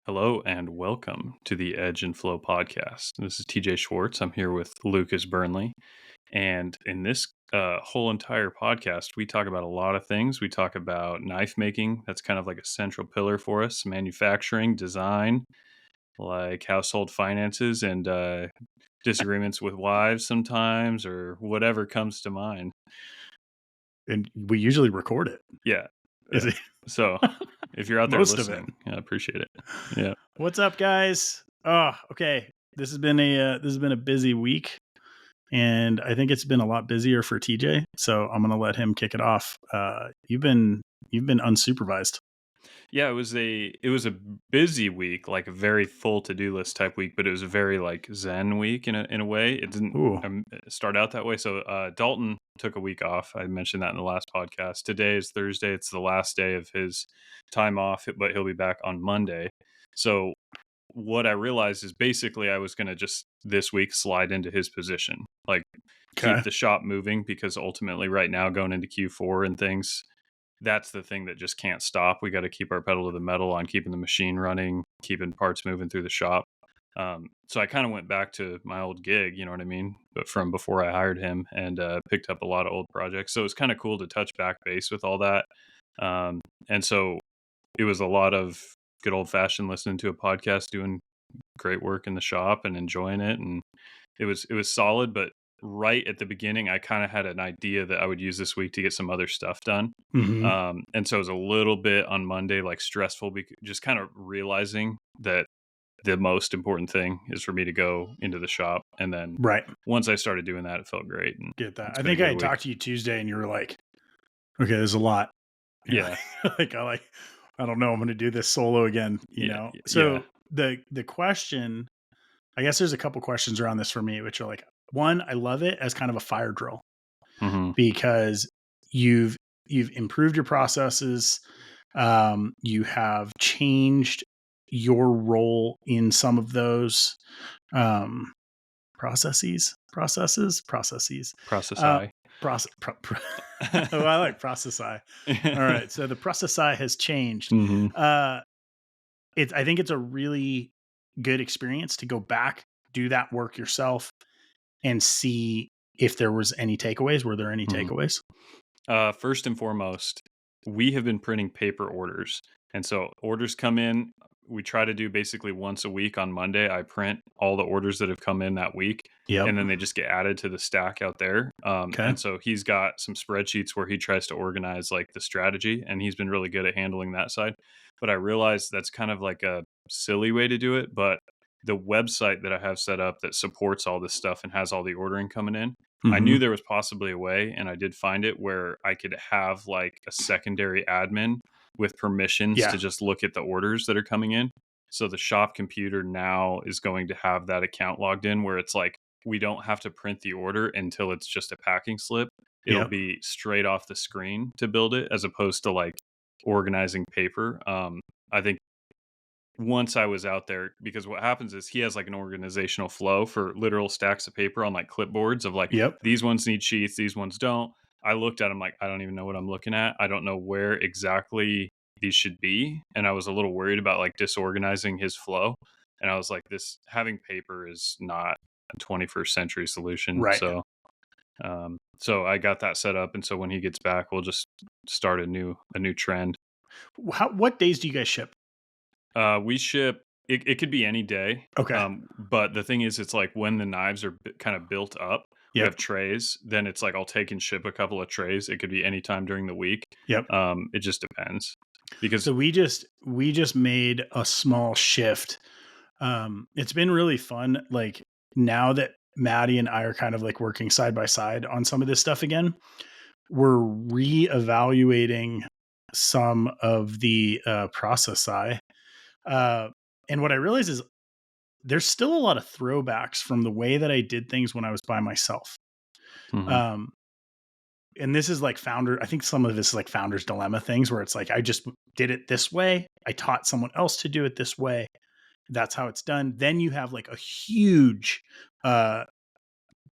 Hello and welcome to the Edge and Flow podcast. This is TJ Schwartz. I'm here with Lucas Burnley. And in this whole entire podcast, we talk about a lot of things. We talk about knife making. That's kind of like a central pillar for us, manufacturing, design, like household finances, and disagreements with wives sometimes, or whatever comes to mind. And we usually record it. Yeah. Is it? So if you're out there Most of it. listening, I appreciate it. Yeah. What's up, guys? Oh, okay. This has been a busy week, and I think it's been a lot busier for TJ. So I'm gonna let him kick it off. You've been unsupervised. Yeah, it was a busy week, like a very full to-do list type week, but it was a very like zen week in a way. It didn't Ooh. start out that way. So Dalton took a week off. I mentioned that in the last podcast. Today is Thursday. It's the last day of his time off, but he'll be back on Monday. So what I realized is basically I was going to just this week slide into his position, like keep the shop moving, because ultimately right now going into Q4 and things, that's the thing that just can't stop. We got to keep our pedal to the metal on keeping the machine running, keeping parts moving through the shop. So I kind of went back to my old gig, you know what I mean? But from before I hired him, and picked up a lot of old projects. So it's kind of cool to touch back base with all that. And so it was a lot of good old fashioned listening to a podcast, doing great work in the shop and enjoying it. And it was solid, but right at the beginning, I kind of had an idea that I would use this week to get some other stuff done. Mm-hmm. And so it was a little bit on Monday, like stressful, just kind of realizing that the most important thing is for me to go into the shop. And then Right. once I started doing that, it felt great. And Get that. it's I been a think I good week. talked to you Tuesday, and you were like, "Okay, there's a lot." Yeah. I don't know. I'm going to do this solo again. You know. So the question, I guess there's a couple questions around this for me, which are like, one, I love it as kind of a fire drill Mm-hmm. because you've improved your processes. You have changed your role in some of those processes. Process Oh, I like process I. All right. So the process I has changed. Mm-hmm. I think it's a really good experience to go back, do that work yourself, and see if there was any takeaways. Were there any takeaways? First and foremost, we have been printing paper orders. And so orders come in. We try to do basically once a week on Monday. I print all the orders that have come in that week. Yep. And then they just get added to the stack out there. And so he's got some spreadsheets where he tries to organize like the strategy, and he's been really good at handling that side. But I realized that's kind of like a silly way to do it. But the website that I have set up that supports all this stuff and has all the ordering coming in, I knew there was possibly a way, and I did find it, where I could have like a secondary admin with permissions to just look at the orders that are coming in. So the shop computer now is going to have that account logged in, where it's like we don't have to print the order until it's just a packing slip. It'll be straight off the screen to build it, as opposed to like organizing paper. I think once I was out there, because what happens is he has like an organizational flow for literal stacks of paper on like clipboards of like, these ones need sheets, these ones don't. I looked at them like, I don't even know what I'm looking at. I don't know where exactly these should be. And I was a little worried about like disorganizing his flow. And I was like, this having paper is not a 21st century solution. Right. So I got that set up. And so when he gets back, we'll just start a new trend. What days do you guys ship? We ship, it could be any day. Okay. But the thing is, it's like when the knives are kind of built up, we have trays, then it's like I'll take and ship a couple of trays. It could be any time during the week. It just depends. Because so we just made a small shift. It's been really fun. Like, now that Maddie and I are kind of like working side by side on some of this stuff again, we're reevaluating some of the process I. And what I realize is there's still a lot of throwbacks from the way that I did things when I was by myself. And this is like I think some of this is like founder's dilemma things, where it's like, I just did it this way. I taught someone else to do it this way. That's how it's done. Then you have like a huge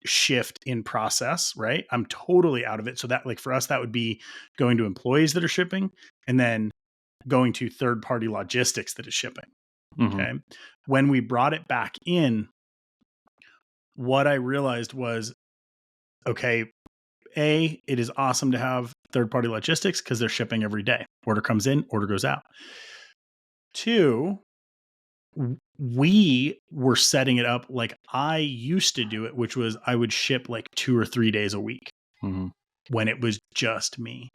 shift in process, right? I'm totally out of it. So that, like, for us, that would be going to employees that are shipping, and then going to third-party logistics that is shipping. Mhm. Okay. When we brought it back in, what I realized was, okay, it is awesome to have third party logistics because they're shipping every day. Order comes in, order goes out. Two, we were setting it up like I used to do it, which was I would ship like 2 or 3 days a week Mhm. when it was just me.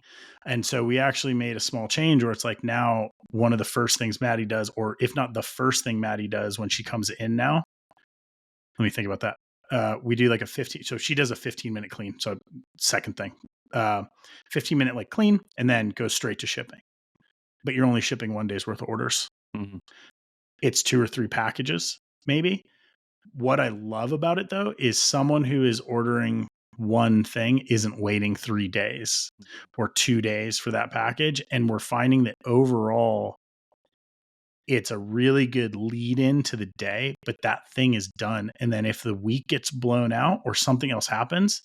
And so we actually made a small change where it's like now one of the first things Maddie does, or if not the first thing Maddie does when she comes in now, let me think about that. We do like a 15. So she does a 15-minute clean. So second thing, 15-minute like clean and then goes straight to shipping. But you're only shipping 1 day's worth of orders. Mhm. It's 2 or 3 packages, maybe. What I love about it though is someone who is ordering one thing isn't waiting 3 days or 2 days for that package. And we're finding that overall, it's a really good lead in to the day, but that thing is done. And then if the week gets blown out or something else happens,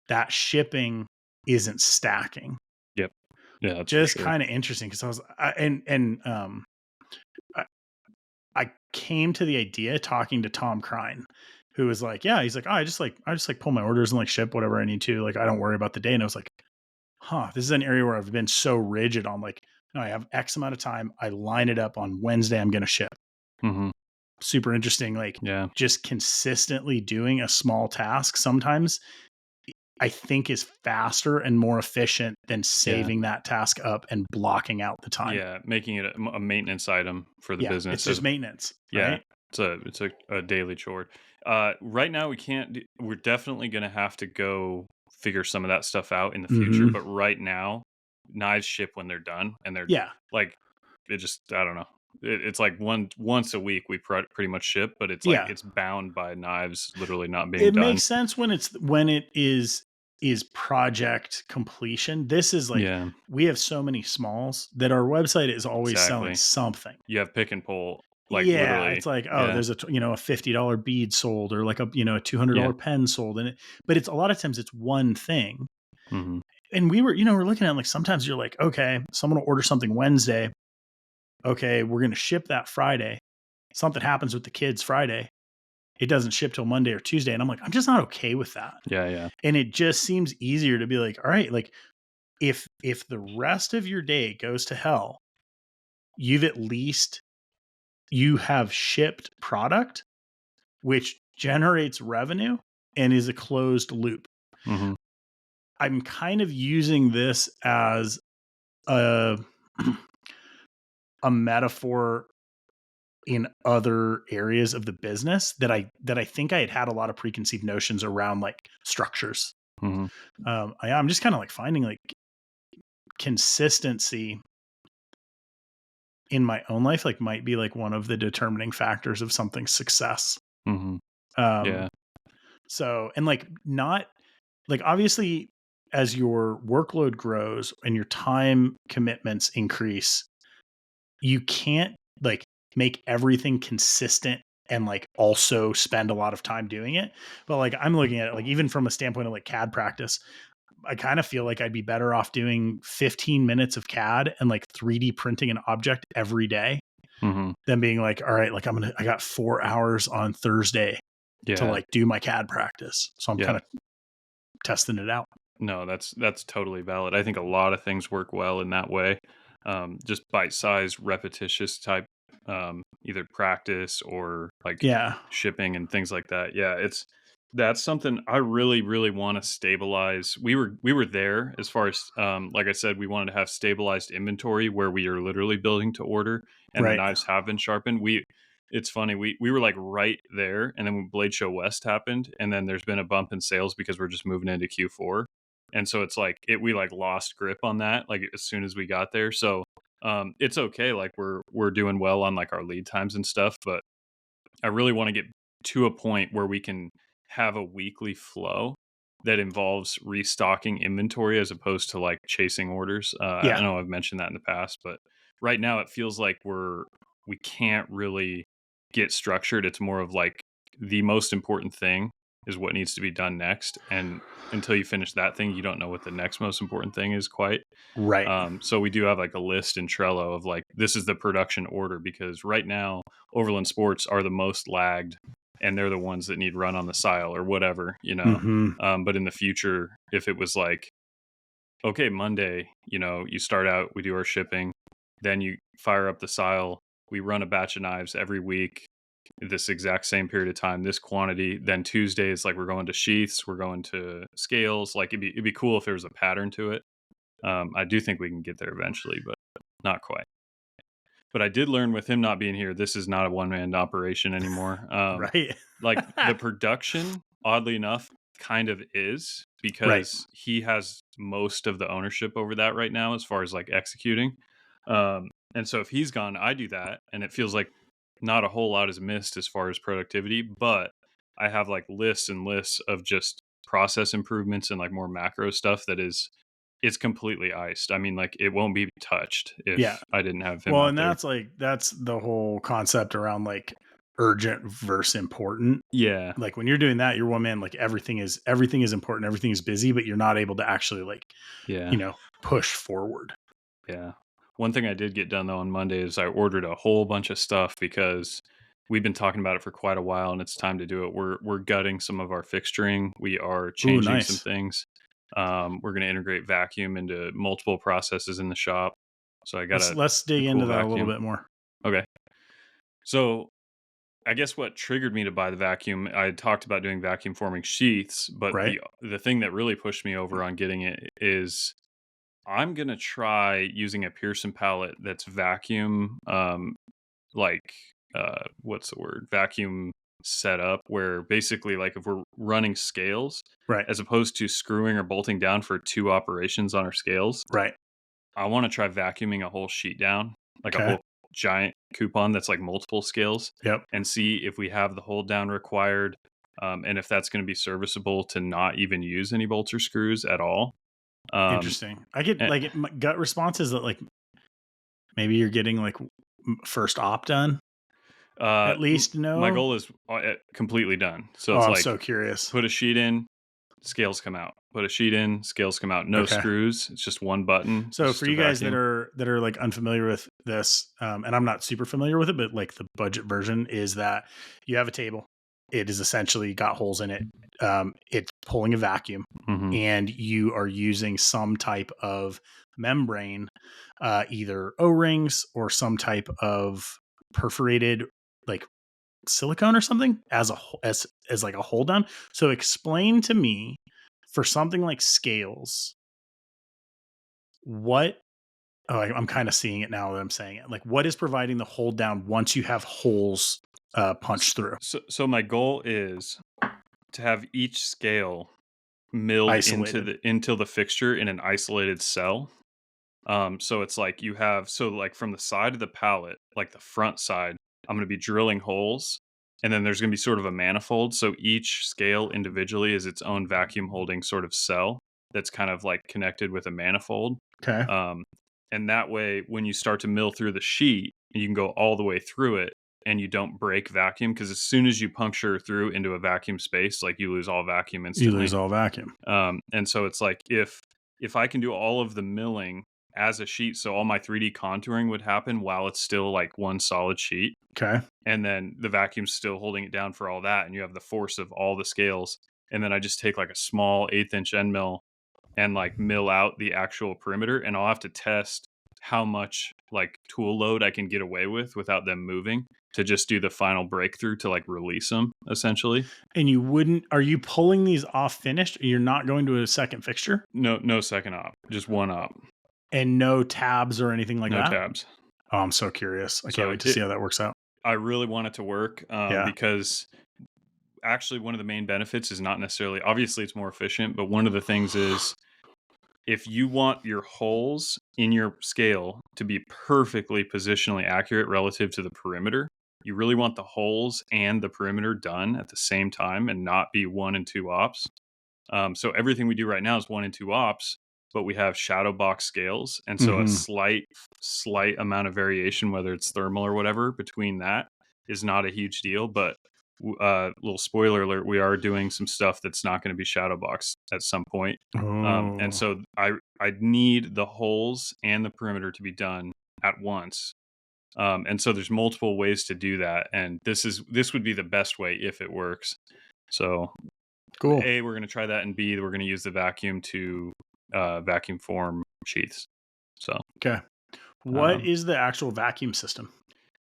that shipping isn't stacking. Yep. Yeah, that's for Just sure. kind of interesting because I, I came to the idea talking to Tom Crine, who was like, yeah, he's like, oh, I just pull my orders and like ship whatever I need to. Like, I don't worry about the day. And I was like, huh, this is an area where I've been so rigid on like, no, I have X amount of time. I line it up on Wednesday. I'm going to ship. Mhm. Super interesting. Like Yeah. just consistently doing a small task sometimes I think is faster and more efficient than Yeah. saving that task up and blocking out the time. Yeah, making it a maintenance item for the Yeah. It's business just as maintenance, yeah, right? it's a daily chore. Right now we can't do, we're definitely gonna have to go figure some of that stuff out in the future, Mm-hmm. but right now, knives ship when they're done, and they're Yeah. like, it just I don't know. It's like once a week we pretty much ship, but it's like Yeah. it's bound by knives literally not being It done. makes sense when it is project completion. This is like Yeah, we have so many smalls that our website is always selling exactly. something. You have pick and pull, like Yeah, literally. it's like, oh, Yeah. there's a $50 bead sold or like a Yeah. $200 pen sold and but it's a lot of times it's one thing. Hmm. And we're looking at like sometimes you're like, okay, someone will order something Wednesday. Okay, we're going to ship that Friday. Something happens with the kids Friday. It doesn't ship till Monday or Tuesday. And I'm like, I'm just not okay with that. Yeah. Yeah. And it just seems easier to be like, all right, like if the rest of your day goes to hell, you've at least you have shipped product, which generates revenue and is a closed loop. Hmm. I'm kind of using this as a a metaphor in other areas of the business that I think I had a lot of preconceived notions around like structures. Hmm. I'm just kind of like finding like consistency in my own life like might be like one of the determining factors of something's success. Hmm. Um, Yeah. so and like not like obviously as your workload grows and your time commitments increase, you can't like make everything consistent and like also spend a lot of time doing it. But like I'm looking at it like even from a standpoint of like CAD practice, I kind of feel like I'd be better off doing 15 minutes of CAD and like 3D printing an object every day Hmm. than being like, all right, like I got 4 hours on Thursday to Yeah. like do my CAD practice. So I'm kind Yeah. of testing it out. No, that's totally valid. I think a lot of things work well in that way. Just bite-sized, repetitious type, either practice or like Yeah. shipping and things like that. Yeah, that's something I really, really want to stabilize. We were there as far as like I said, we wanted to have stabilized inventory where we are literally building to order, and the Right. knives have been sharpened. It's funny, we were like right there, and then when Blade Show West happened, and then there's been a bump in sales because we're just moving into Q4. And so it's like we like lost grip on that like as soon as we got there. So it's okay, like we're doing well on like our lead times and stuff, but I really want to get to a point where we can have a weekly flow that involves restocking inventory as opposed to like chasing orders. I Yeah. know I've mentioned that in the past, but right now it feels like we can't really get structured. It's more of like the most important thing. is what needs to be done next. And until you finish that thing, you don't know what the next most important thing is quite. Right. So we do have like a list in Trello of like, this is the production order, because right now Overland Sports are the most lagged and they're the ones that need run on the sile or whatever, Mm-hmm. But in the future, if it was like, okay, Monday, you start out, we do our shipping, then you fire up the sile, we run a batch of knives every week, this exact same period of time, this quantity. Then Tuesday is like, we're going to sheaths, we're going to scales. Like it'd be cool if there was a pattern to it. I do think we can get there eventually, but not quite. But I did learn with him not being here, this is not a one-man operation anymore. Right. Like the production, oddly enough, kind of is, Right. because he has most of the ownership over that right now as far as like executing. And so if he's gone, I do that, and it feels like not a whole lot is missed as far as productivity, but I have like lists and lists of just process improvements and like more macro stuff that is it's completely iced. I mean, like it won't be touched Yeah. if I didn't have him Well, out and there. that's the whole concept around like urgent versus important. Yeah. Like when you're doing that, you're one man, like everything is important, everything is busy, but you're not able to actually like, Yeah. push forward. Yeah. One thing I did get done though on Monday is I ordered a whole bunch of stuff because we've been talking about it for quite a while and it's time to do it. We're gutting some of our fixturing. We are Ooh, changing some nice. things. We're going to integrate vacuum into multiple processes in the shop. So I got Let's a dig cool into that a little vacuum. bit more. Okay. So I guess what triggered me to buy the vacuum, I had talked about doing vacuum forming sheaths, but Right? the thing that really pushed me over on getting it is I'm gonna try using a Pearson palette that's vacuum, like what's the word? Vacuum setup, where basically like if we're running scales, Right. as opposed to screwing or bolting down for two operations on our scales, Right. I want to try vacuuming a whole sheet down, like a Okay. whole giant coupon that's like multiple scales, Yep. and see if we have the hold down required, and if that's going to be serviceable to not even use any bolts or screws at all. Um, Interesting. I get and, like my gut response is that like maybe you're getting like first op done at least. my No. goal is completely done. So Oh, it's I'm like so curious. put a sheet in, scales come out. Put a sheet in, scales come out. No Okay. screws. It's just one button, So for just a you guys vacuum. that are like unfamiliar with this, and I'm not super familiar with it, but like the budget version is that you have a table. It is essentially got holes in it. It's pulling a vacuum, Hmm. and you are using some type of membrane, either O rings or some type of perforated like silicone or something as as like a hold down. So explain to me for something like scales, what oh, I'm kind of seeing it now that I'm saying it. Like, what is providing the hold down once you have holes punched through, So my goal is to have each scale milled isolated? into the fixture in an isolated cell. So it's like you have so like from the side of the pallet, like the front side, I'm going to be drilling holes, and then there's going to be sort of a manifold. So each scale individually is its own vacuum holding sort of cell that's kind of like connected with a manifold. Okay, Um, and that way, when you start to mill through the sheet, you can go all the way through it, and you don't break vacuum, because as soon as you puncture through into a vacuum space, like you lose all vacuum you lose instantly. all vacuum. And so it's like if I can do all of the milling as a sheet, so all my 3D contouring would happen while it's still like one solid sheet, Okay, and then the vacuum's still holding it down for all that, and you have the force of all the scales, and then I just take like a small 1/8 inch end mill and like mill out the actual perimeter, and I'll have to test how much like tool load I can get away with without them moving to just do the final breakthrough to like release them essentially. and you wouldn't? Are you pulling these off finished? You're not going to a second fixture No second op, just one op, and no tabs or anything like no that. tabs. Oh, I'm so curious. I can't So wait to see how that works out. I really want it to work, Yeah. because actually one of the main benefits is not necessarily, obviously it's more efficient, but one of the things is if you want your holes in your scale to be perfectly positionally accurate relative to the perimeter, you really want the holes and the perimeter done at the same time and not be 1 and 2 ops. So everything we do right now is 1 and 2 ops, but we have shadow box scales, and so a Hmm. slight amount of variation, whether it's thermal or whatever, between that is not a huge deal. But little spoiler alert, we are doing some stuff that's not going to be shadow boxed at some point. And Oh, so I need the holes and the perimeter to be done at once. And so there's multiple ways to do that, and this would be the best way if it works. So cool. A, we're going to try that, and B, we're going to use the vacuum to vacuum form sheaths. So Okay. What um, is the actual vacuum system?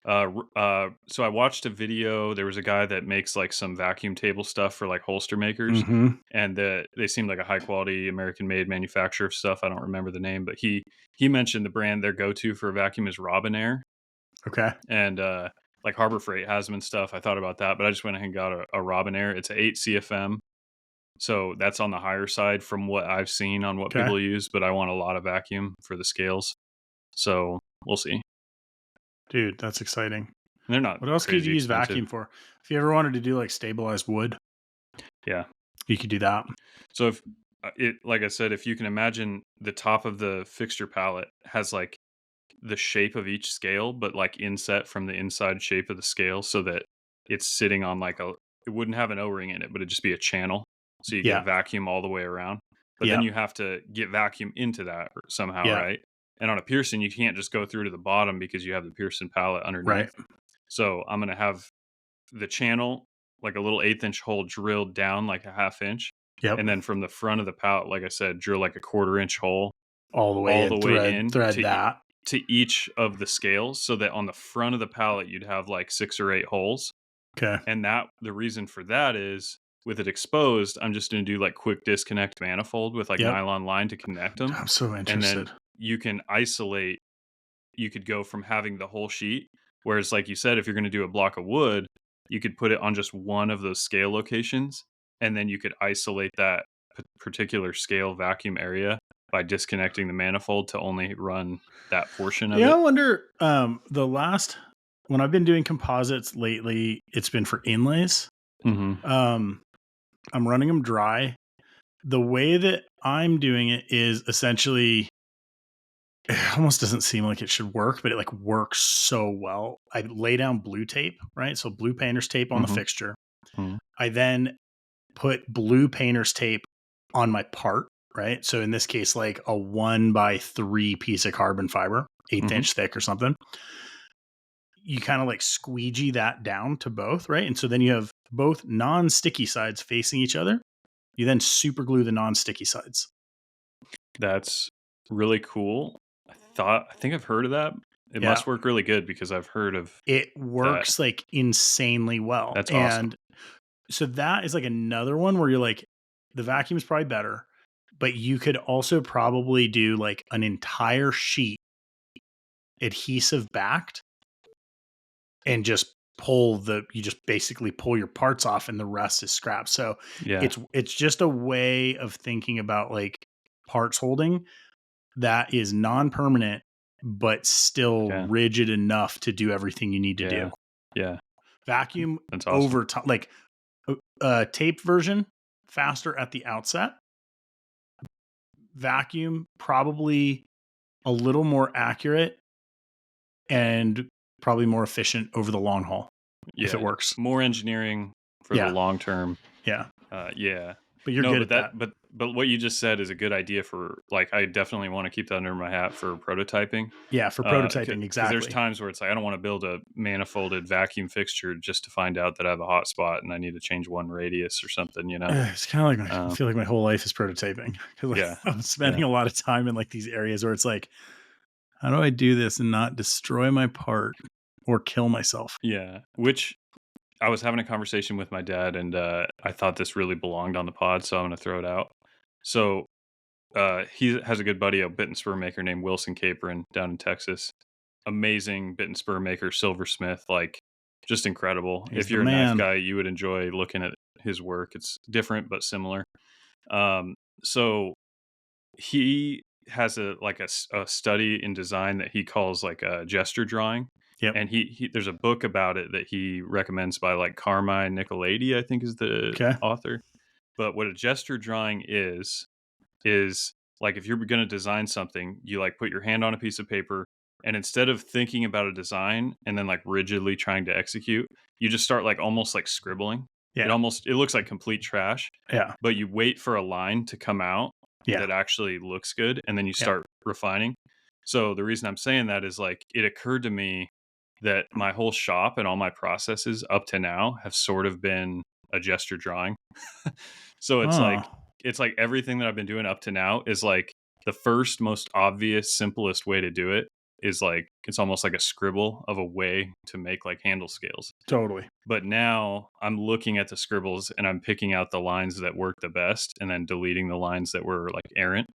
so I watched a video. There was a guy that makes like some vacuum table stuff for like holster makers, Mm-hmm. and they seemed like a high quality American made manufacturer of stuff. I don't remember the name, but he mentioned the brand their go to for a vacuum is Robinair, Okay. and like Harbor Freight has them and stuff. I thought about that, but I just went ahead and got a Robinair. It's a 8 CFM, so that's on the higher side from what I've seen on what Okay. people use. But I want a lot of vacuum for the scales, so we'll see. Dude, that's exciting. And they're not What else could you crazy use expensive. vacuum for? If you ever wanted to do like stabilized wood, Yeah. you could do that. So if it, like I said, if you can imagine the top of the fixture palette has like the shape of each scale, but like inset from the inside shape of the scale so that it's sitting on like it wouldn't have an O-ring in it, but it'd just be a channel. So you get Yeah. vacuum all the way around. But then Yeah. you have to get vacuum into that somehow, Yeah. right? And on a Pearson, you can't just go through to the bottom because you have the Pearson palette Right. underneath. So I'm going to have the channel, like a little 1/8 inch hole drilled down like a 1/2 inch. Yep. And then from the front of the pallet, like I said, drill like a 1/4 inch hole All the way all in, the way in thread that. to each of the scales so that on the front of the pallet, you'd have like 6 or 8 holes. Okay. And that the reason for that is with it exposed, I'm just going to do like quick disconnect manifold with like Yep. nylon line to connect them. I'm so And then interested. you can isolate, you could go from having the whole sheet. Whereas, like you said, if you're going to do a block of wood, you could put it on just one of those scale locations, and then you could isolate that particular scale vacuum area by disconnecting the manifold to only run that portion of Yeah, I it. wonder. The last when I've been doing composites lately, it's been for inlays. Hmm. Um, I'm running them dry. The way that I'm doing it is essentially it almost doesn't seem like it should work, but it like works so well. I lay down blue tape, right? So blue painter's tape on the Hmm. fixture. Hmm. I then put blue painter's tape on my part, right? So in this case, like a 1x3 piece of carbon fiber, eighth Hmm. inch thick or something. You kind of like squeegee that down to both, right? And so then you have both non-sticky sides facing each other. You then super glue the non-sticky sides. That's really cool. I think I've heard of that. It Yeah. must work really good because I've heard of It that. works like insanely well. That's awesome. And so that is like another one where you're like, the vacuum is probably better, but you could also probably do like an entire sheet adhesive backed and just you just basically pull your parts off and the rest is scrap. So Yeah. it's just a way of thinking about like parts holding that is non-permanent but still Yeah. rigid enough to do everything you need to do. Yeah. Yeah. Vacuum That's awesome. over time, like taped version, faster at the outset. Vacuum probably a little more accurate and probably more efficient over the long haul if it Yeah. works. More engineering for the Yeah. long term. Yeah. Yeah. But you're No, good but at that. but what you just said is a good idea for like I definitely want to keep that under my hat for prototyping. Yeah, for prototyping, Because there's exactly. times where it's like I don't want to build a manifolded vacuum fixture just to find out that I have a hot spot and I need to change one radius or something, you know. It's kind of like I Uh, feel like my whole life is prototyping because like, yeah, I'm yeah, spending a lot of time in like these areas where it's like, how do I do this and not destroy my part or kill myself? yeah. Which I was having a conversation with my dad, and I thought this really belonged on the pod, so I'm going to throw it out. So he has a good buddy, a bit and spur maker named Wilson Capron down in Texas. Amazing bit and spur maker, silversmith, like just incredible. He's If the you're a knife man. guy, you would enjoy looking at his work. It's different but similar. So he has a study in design that he calls like a gesture drawing, Yep. and he there's a book about it that he recommends by like Carmine Nicolaides, I think is the Okay. author. But what a gesture drawing is like if you're going to design something, you like put your hand on a piece of paper And instead of thinking about a design and then like rigidly trying to execute, you just start like almost like scribbling. Yeah. It looks like complete trash, Yeah. but you wait for a line to come out Yeah. that actually looks good, and then you Yeah. start refining. So the reason I'm saying that is like it occurred to me that my whole shop and all my processes up to now have sort of been a gesture drawing. So Oh, it's like everything that I've been doing up to now is like the first most obvious simplest way to do it is like it's almost like a scribble of a way to make like handle scales. totally. But now I'm looking at the scribbles and I'm picking out the lines that work the best and then deleting the lines that were like errant.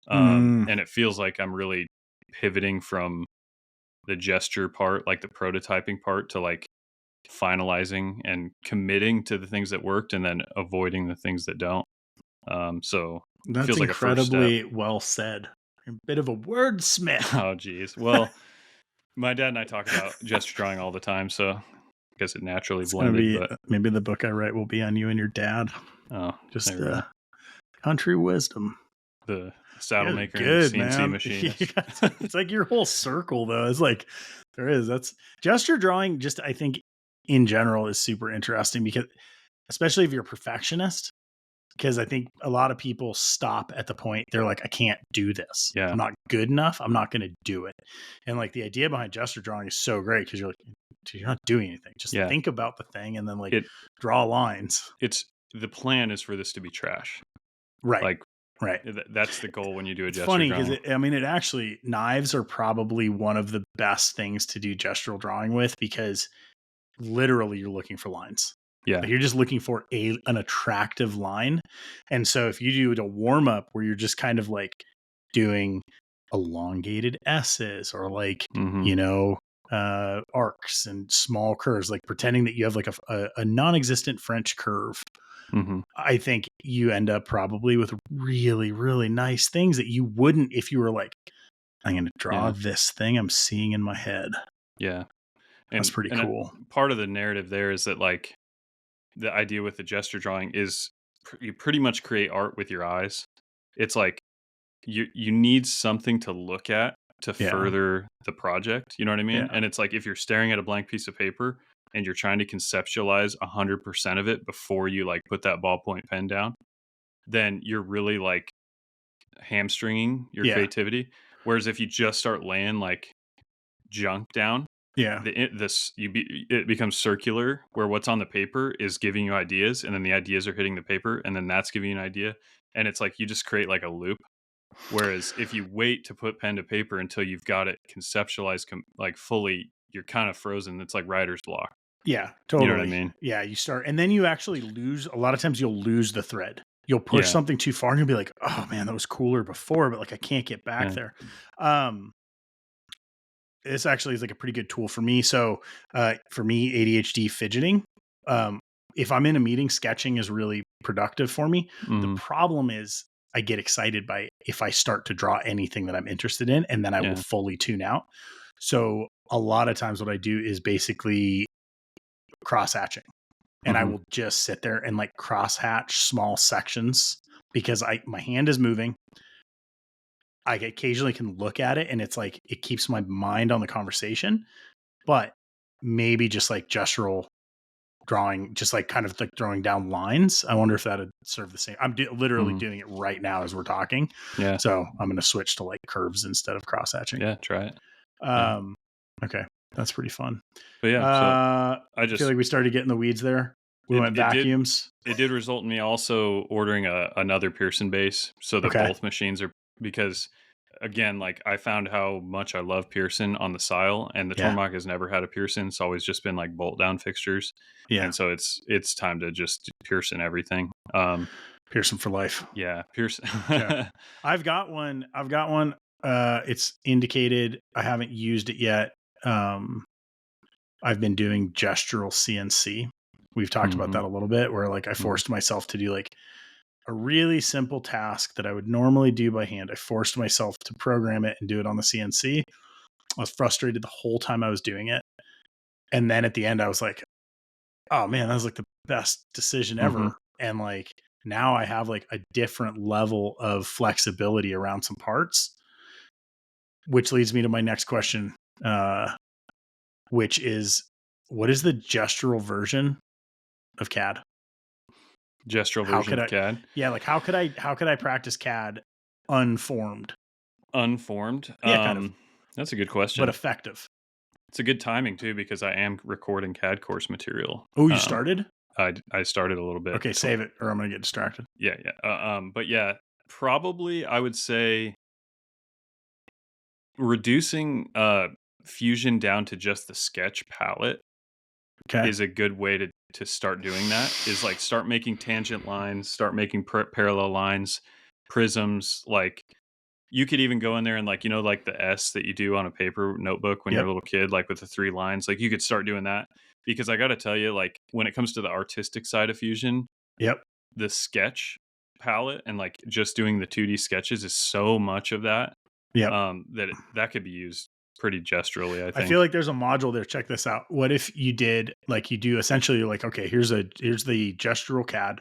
Mm, And it feels like I'm really pivoting from the gesture part, like the prototyping part, to like finalizing and committing to the things that worked and then avoiding the things that don't. So it that's feels like a first step. incredibly well said. You're a bit of a wordsmith. Oh, geez. Well, my dad and I talk about gesture drawing all the time, so I guess it naturally It's gonna blended. be But maybe the book I write will be on you and your dad. oh, Just there we go. country wisdom. The You saddle guys are maker and the good, CNC man. machinist. It's like your whole circle, though. It's like there is. That's gesture drawing. Just I think in general is super interesting because, especially if you're a perfectionist, because I think a lot of people stop at the point they're like, I can't do this. Yeah, I'm not good enough. I'm not going to do it. And like the idea behind gesture drawing is so great because you're like, "Dude, you're not doing anything. Just yeah. think about the thing and then like It draw lines. it's the plan is for this to be trash. Right. Like Right. that's the goal when you do a It's gesture funny because drawing. I mean, it actually knives are probably one of the best things to do gestural drawing with because literally you're looking for lines. Yeah. Like you're just looking for an attractive line. And so if you do a warm up where you're just kind of like doing elongated S's or like, Hmm. you know, arcs and small curves, like pretending that you have like a non-existent French curve, Hmm. I think you end up probably with really, really nice things that you wouldn't if you were like, I'm going to draw Yeah. this thing I'm seeing in my head. Yeah. That's pretty And cool. part of the narrative there is that like the idea with the gesture drawing is you pretty much create art with your eyes. It's like you need something to look at to Yeah. further the project. You know what I mean? Yeah. And it's like if you're staring at a blank piece of paper and you're trying to conceptualize 100% of it before you like put that ballpoint pen down, then you're really like hamstringing your Yeah. creativity. Whereas if you just start laying like junk down, Yeah. it becomes circular where what's on the paper is giving you ideas, and then the ideas are hitting the paper, and then that's giving you an idea, and it's like you just create like a loop. Whereas if you wait to put pen to paper until you've got it conceptualized like fully, you're kind of frozen. It's like writer's block. Yeah. You know what I Totally. mean? Yeah. You start, and then you actually lose. A lot of times you'll lose the thread. You'll push Yeah, something too far and you'll be like, oh man, that was cooler before, but like I can't get back yeah. there. Um, this actually is like a pretty good tool for me. So, for me, ADHD fidgeting, um, if I'm in a meeting, sketching is really productive for me. The Mhm. problem is I get excited by if I start to draw anything that I'm interested in, and then I will Yeah. fully tune out. So a lot of times what I do is basically cross hatching, and I Mhm. will just sit there and like cross hatch small sections because my hand is moving. I occasionally can look at it and it's like it keeps my mind on the conversation, but maybe just like gestural drawing, just like kind of like throwing down lines. I wonder if that'd serve the same. I'm literally Mhm. doing it right now as we're talking. Yeah. So I'm going to switch to like curves instead of cross hatching. Yeah. Try it. Yeah. Um, okay. That's pretty fun. But yeah, so I I feel just like we started getting the weeds there. We it went it did vacuums. it did result in me also ordering another Pearson base so that Okay. both machines are, because again, like I found how much I love Pearson on the Sile, and the Yeah. Tormach has never had a Pearson. It's always just been like bolt down fixtures, Yeah. and so it's time to just Pearson everything. Pearson for life. Yeah, Pearson. Okay. I've got one. It's indicated. I haven't used it yet. Um, I've been doing gestural CNC. We've talked about Hmm. that a little bit where like I Hmm. forced myself to do like a really simple task that I would normally do by hand. I forced myself to program it and do it on the CNC. I was frustrated the whole time I was doing it. And then at the end I was like, oh man, that was like the best decision Hmm. ever. And like now I have like a different level of flexibility around some parts. which leads me to my next question, which is, what is the gestural version of CAD? Gestural How version could of I? CAD. Yeah, like how could I practice CAD unformed? Unformed. Yeah, kind of, That's a good but question. effective. It's a good timing too because I am recording CAD course material. Oh, you started? I started a little bit. Okay, save it, or I'm gonna get distracted. Yeah, yeah. But yeah, probably I would say reducing Fusion down to just the sketch palette Okay. is a good way to start doing that. Is like start making tangent lines, start making parallel lines, prisms. Like you could even go in there and like like the S that you do on a paper notebook when you're Yep. a little kid, like with the 3 lines. Like you could start doing that because I got to tell you, like when it comes to the artistic side of Fusion, Yep. the sketch palette and like just doing the 2D sketches is so much of that Yep. that could be used pretty gesturally, I I feel think. like there's a module there. Check this out. What if you did like you do essentially like, okay, here's the gestural CAD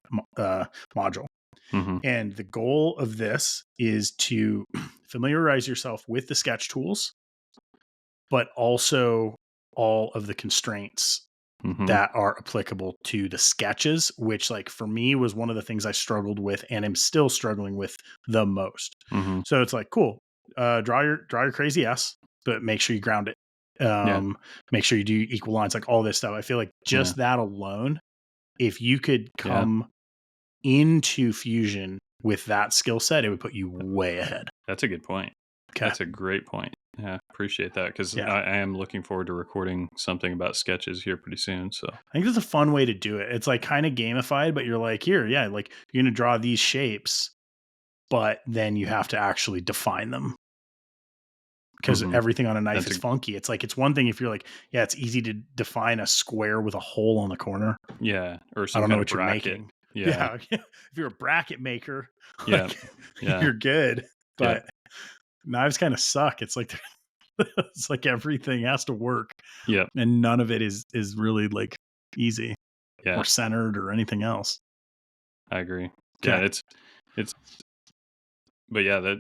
module. Hmm. And the goal of this is to familiarize yourself with the sketch tools, but also all of the constraints Hmm. that are applicable to the sketches, which like for me was one of the things I struggled with and am still struggling with the most. Hmm. So it's like, cool, draw your crazy ass, but make sure you ground it. Yeah. Make sure you do equal lines, like all this stuff. I feel like Yeah. just that alone, if you could Yeah. come into Fusion with that skill set, it would put you way ahead. That's a good point. Okay. That's a great point. Yeah, appreciate that because Yeah. I am looking forward to recording something about sketches here pretty soon. So I think it's a fun way to do it. It's like kind of gamified, but you're like, here, yeah, like you're going to draw these shapes, but then you have to actually define them because hmm everything on a knife that's is a funky. It's like, it's one thing if you're like, yeah, it's easy to define a square with a hole on the corner. yeah, or I some don't know kind of what you're bracket. making. Yeah, Yeah. If you're a bracket maker, yeah, like yeah, you're good, yeah, but knives kind of suck. It's like, it's like everything has to work yeah, and none of it is really like easy or yeah. centered or anything else. I agree. Yeah, Okay. it's but yeah, that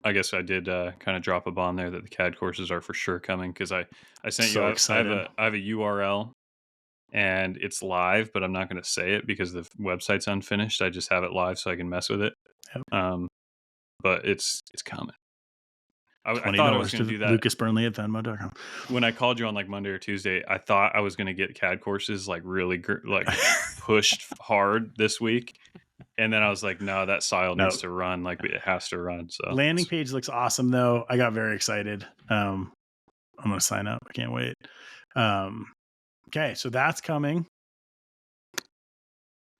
I guess I did kind of drop a bomb there that the CAD courses are for sure coming because I sent you So excited. I have a URL and it's live, but I'm not going to say it because the website's unfinished. I just have it live so I can mess with it. Yep. Um, but it's coming. I thought I was $20 going to to do that Lucas Burnley at Venmo.com. when I called you on like Monday or Tuesday. I thought I was going to get CAD courses like really like pushed hard this week, and then I was like, no, that sile No. needs to run. Like it has to run. So Landing page looks awesome though. I got very excited. I'm gonna sign up. I can't wait. Okay, so that's coming.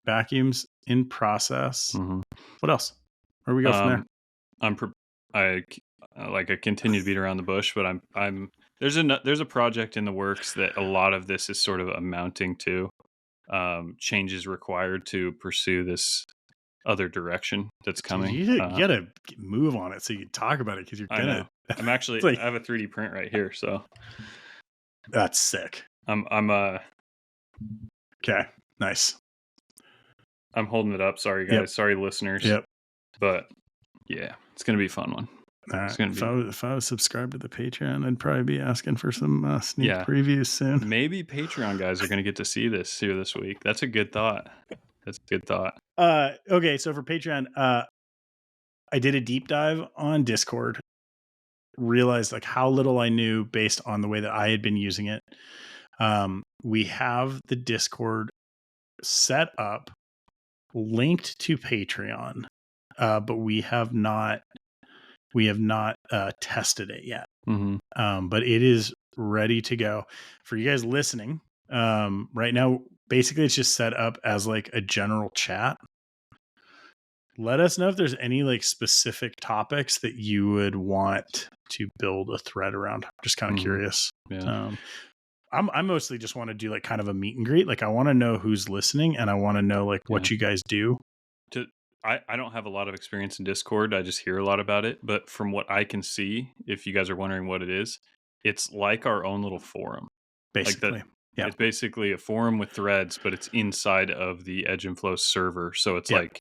Vacuums in process. mhm. What else? Where we go from there? um, I'm pre- I c- like I continue to beat around the bush, but I'm there's a project in the works that a lot of this is sort of amounting to changes required to pursue this other direction that's Dude, coming. you gotta move on it so you can talk about it because you're I gonna. know. I'm It's actually like, I have a 3D print right here, so that's sick. I'm Okay, nice. I'm holding it up. Sorry Yep. guys, sorry listeners, Yep. but yeah, it's gonna be a fun one. All It's right. gonna be If I was subscribed to the Patreon, I'd probably be asking for some sneak yeah. previews soon. Maybe Patreon guys are gonna get to see this here this week. That's a good thought. That's a good thought. Okay, so for Patreon, I did a deep dive on Discord, realized like how little I knew based on the way that I had been using it. We have the Discord set up, linked to Patreon, but we have not tested it yet. Hmm. But it is ready to go for you guys listening. Right now, basically, it's just set up as like a general chat. Let us know if there's any like specific topics that you would want to build a thread around. I'm just kind of curious. Yeah. I mostly just want to do like kind of a meet and greet. Like I want to know who's listening and I want to know like what you guys do. To I don't have a lot of experience in Discord. I just hear a lot about it. But from what I can see, if you guys are wondering what it is, it's like our own little forum. Like that Basically. Yeah. it's basically a forum with threads, but it's inside of the Edge and Flow server. So it's Yep. like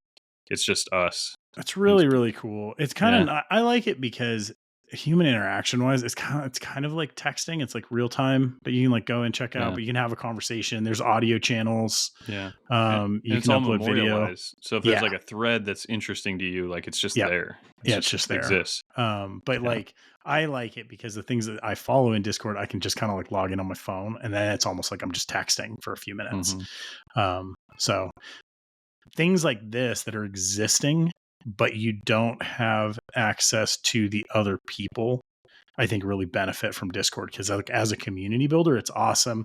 it's just us. That's really, really cool. It's kind of, I like it because human interaction wise, it's kind of like texting. It's like real time, but you can like go and check out, Yeah. but you can have a conversation. There's audio channels. Yeah. You It's can all upload video. memorialized. So if there's Yeah. like a thread that's interesting to you, like it's just Yeah. there. Yeah. It's just there. exists. But Yeah. like, I like it because the things that I follow in Discord, I can just kind of like log in on my phone, and then it's almost like I'm just texting for a few minutes. So things like this that are existing, but you don't have access to the other people, I think really benefit from Discord, because like as a community builder, it's awesome.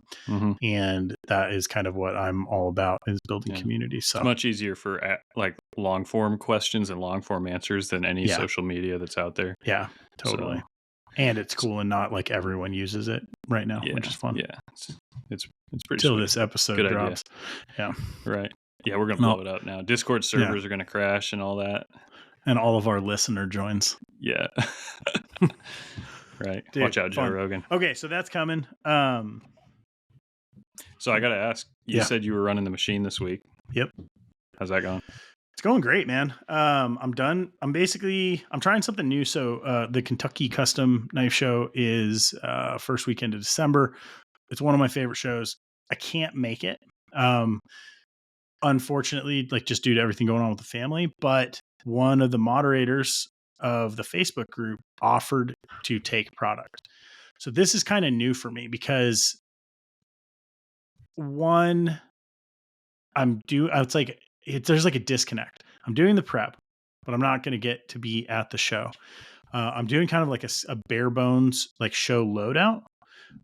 And that is kind of what I'm all about, is building community. So it's much easier for like long form questions and long form answers than any social media that's out there. Yeah, totally. So, and it's cool, and not like everyone uses it right now, which is fun. Yeah. It's pretty Till sweet. this episode Good drops. idea. Yeah. Right. Yeah, we're gonna blow it up now. Discord servers are gonna crash and all that. And all of our listener joins. Yeah. Right. Dude, watch out, Joe fun. Rogan. Okay, so that's coming. So I gotta ask, you said you were running the machine this week. Yep. How's that going? It's going great, man. I'm done. I'm trying something new. So the Kentucky Custom Knife Show is first weekend of December. It's one of my favorite shows. I can't make it. Unfortunately, like just due to everything going on with the family, but one of the moderators of the Facebook group offered to take product. So this is kind of new for me, because one, there's like a disconnect. I'm doing the prep, but I'm not going to get to be at the show. I'm doing kind of like a bare bones like show loadout,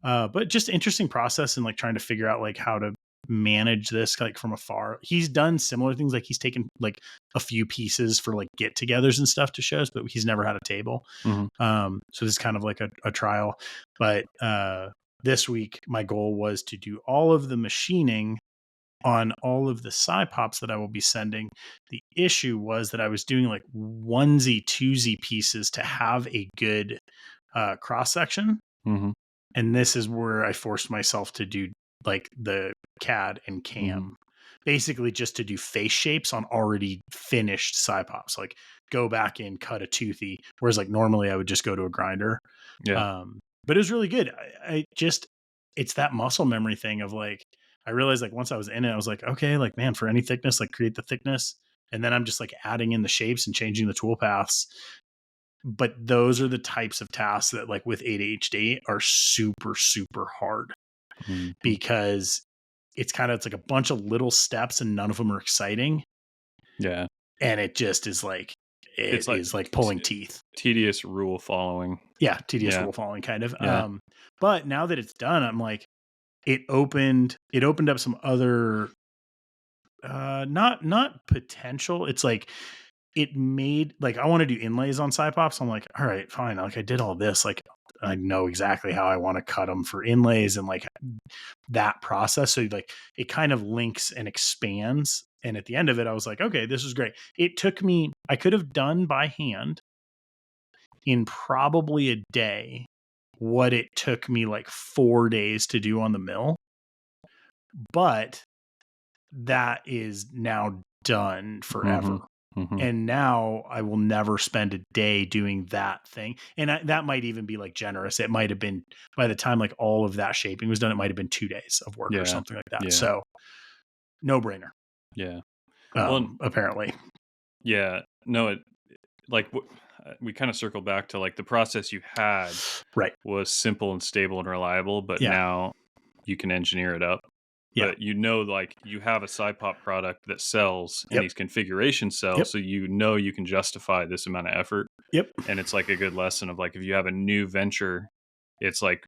but just interesting process, and like trying to figure out like how to manage this like from afar. He's done similar things, like he's taken like a few pieces for like get-togethers and stuff to shows, but he's never had a table. So this is kind of like a trial. But this week my goal was to do all of the machining on all of the Cypops that I will be sending. The issue was that I was doing like onesie, twosie pieces to have a good cross section. And this is where I forced myself to do like the CAD and CAM, basically just to do face shapes on already finished Cypops, like go back and cut a toothy. Whereas like normally I would just go to a grinder. But it was really good. It's that muscle memory thing of like, I realized like once I was in it, I was like, okay, like, man, for any thickness, like create the thickness. And then I'm just like adding in the shapes and changing the tool paths. But those are the types of tasks that like with ADHD are super, super hard, because it's like a bunch of little steps and none of them are exciting. Yeah. And it just is like, it's like pulling teeth. Tedious rule following. Yeah. Tedious rule following kind of. Yeah. But now that it's done, I'm like, it opened up some other, not potential. It's like, it made like, I want to do inlays on Cypops. I'm like, all right, fine. Like I did all this. Like I know exactly how I want to cut them for inlays and like that process. So like it kind of links and expands. And at the end of it, I was like, okay, this is great. It took me, I could have done by hand in probably a day what it took me like 4 days to do on the mill. But that is now done forever. And now I will never spend a day doing that thing. And that might even be like generous. It might have been, by the time like all of that shaping was done, it might have been 2 days of work or something like that. So no brainer. Yeah. Apparently. Yeah. No, it like we kind of circle back to like the process you had was simple and stable and reliable, but now you can engineer it up. But like you have a Cypop product that sells and these configurations sell. So you can justify this amount of effort. And it's like a good lesson of like, if you have a new venture, it's like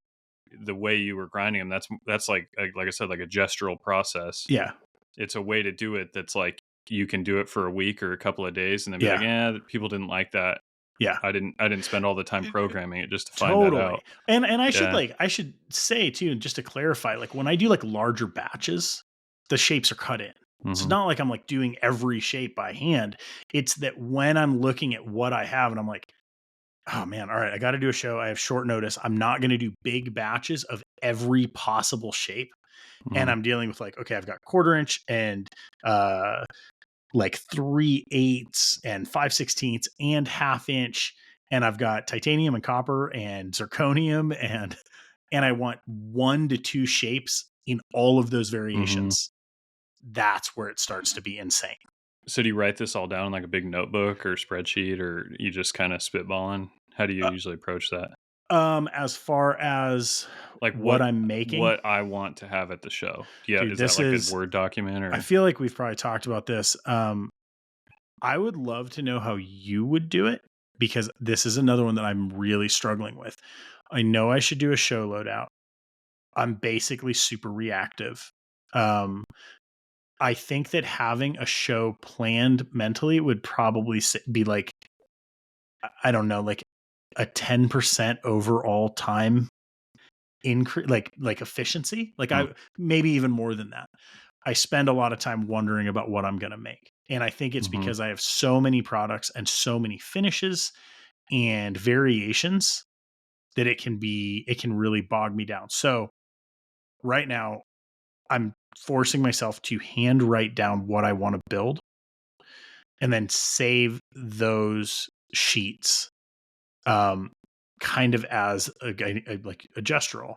the way you were grinding them. That's like I said, like a gestural process. Yeah. It's a way to do it. That's like, you can do it for a week or a couple of days and then be like, people didn't like that. Yeah. I didn't spend all the time programming it just to find that out. And I should say too, just to clarify, like when I do like larger batches, the shapes are cut in. It's not like I'm like doing every shape by hand. It's that when I'm looking at what I have and I'm like, oh man, all right, I got to do a show. I have short notice. I'm not going to do big batches of every possible shape. And I'm dealing with like, okay, I've got 1/4 inch and like 3/8 and 5/16 and 1/2 inch. and I've got titanium and copper and zirconium, and I want 1 to 2 shapes in all of those Mm-hmm. variations. That's where it starts to be insane. So do you write this all down in like a big notebook or spreadsheet, or you just kind of spitballing? How do you Uh, usually approach that? as far as Like what I'm making, what I want to have at the show. Yeah, dude, is that this like a is Word document I or? feel like we've probably talked about this. I would love to know how you would do it because this is another one that I'm really struggling with. I know I should do a show loadout. I'm basically super reactive. Um, I think that having a show planned mentally would probably be like, I don't know, like a 10% overall time increase, like efficiency. Like Hmm. I maybe even more than that. I spend a lot of time wondering about what I'm going to make. And I think it's Mm-hmm. because I have so many products and so many finishes and variations that it can really bog me down. So right now I'm forcing myself to hand write down what I want to build and then save those sheets um kind of as like a gestural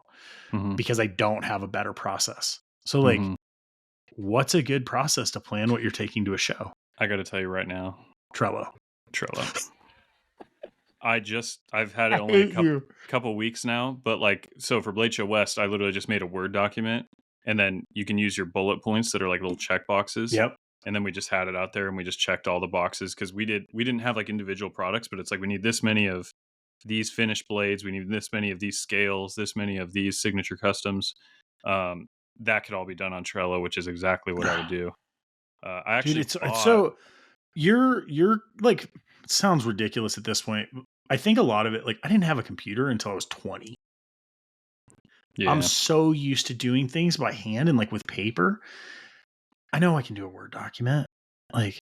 Mm-hmm. because I don't have a better process. So like Mm-hmm. what's a good process to plan what you're taking to a show? I got to tell you right now, Trello. Trello. I've had it I only a hate you. couple weeks now, but like so for Blade Show West, I literally just made a Word document, and then you can use your bullet points that are like little check boxes. Yep. And then we just had it out there and we just checked all the boxes because we didn't have like individual products, but it's like we need this many of these finished blades, we need this many of these scales, this many of these signature customs. Um, that could all be done on Trello, which is exactly what I would do. I Dude, actually it's bought. so you're like it sounds ridiculous at this point. I think a lot of it like I didn't have a computer until I was 20. I'm Yeah, so used to doing things by hand and like with paper. I know I can do a Word document. Like